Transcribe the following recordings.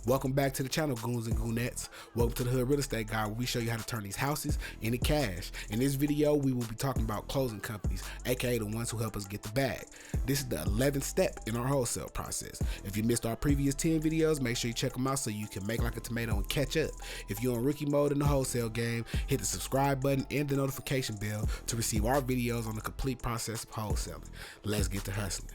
Welcome back to the channel, goons and goonettes. Welcome to the Hood Real Estate Guide, where we show you how to turn these houses into cash. In this video, we will be talking about closing companies, aka the ones who help us get the bag. This is the 11th step in our wholesale process. If you missed our previous 10 videos, make sure you check them out so you can make like a tomato and catch up. If you're on rookie mode in the wholesale game, hit the subscribe button and the notification bell to receive our videos on the complete process of wholesaling. Let's get to hustling.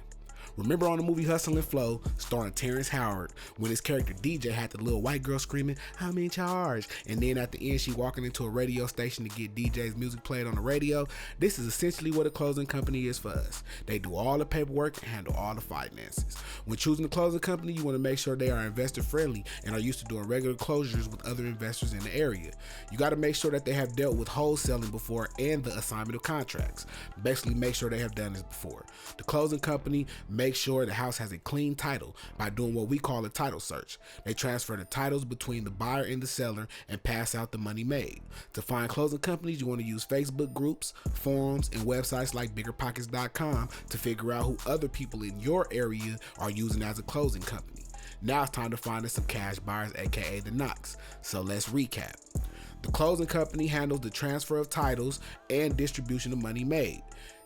Remember on the movie Hustle and Flow, starring Terrence Howard, when his character DJ had the little white girl screaming, "I'm in charge," and then at the end she walking into a radio station to get DJ's music played on the radio? This is essentially what a closing company is for us. They do all the paperwork and handle all the finances. When choosing a closing company, you want to make sure they are investor friendly and are used to doing regular closures with other investors in the area. You got to make sure that they have dealt with wholesaling before and the assignment of contracts. Basically, make sure they have done this before. The closing company make sure the house has a clean title by doing what we call a title search. They transfer the titles between the buyer and the seller and pass out the money made. To find closing companies, you want to use Facebook groups, forums, and websites like biggerpockets.com to figure out who other people in your area are using as a closing company. Now it's time to find us some cash buyers, aka the knocks. So let's recap. The closing company handles the transfer of titles and distribution of money made.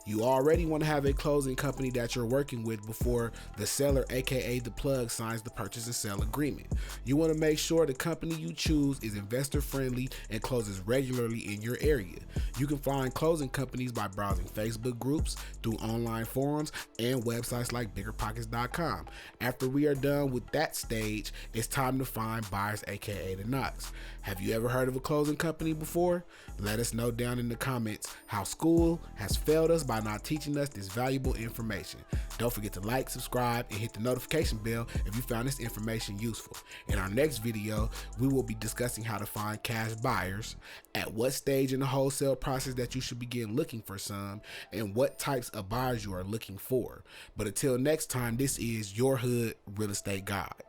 You already want to have a closing company that you're working with before the seller, aka the plug, signs the purchase and sale agreement. You want to make sure the company you choose is investor friendly and closes regularly in your area. You can find closing companies by browsing Facebook groups, through online forums, and websites like biggerpockets.com. After we are done with that stage, it's time to find buyers, aka the knocks. Have you ever heard of a closing company before? Let us know down in the comments how school has failed us by not teaching us this valuable information. Don't forget to like, subscribe, and hit the notification bell if you found this information useful. In our next video, we will be discussing how to find cash buyers, at what stage in the wholesale process that you should begin looking for some, and what types of buyers you are looking for. But until next time, this is your Hood Real Estate Guide.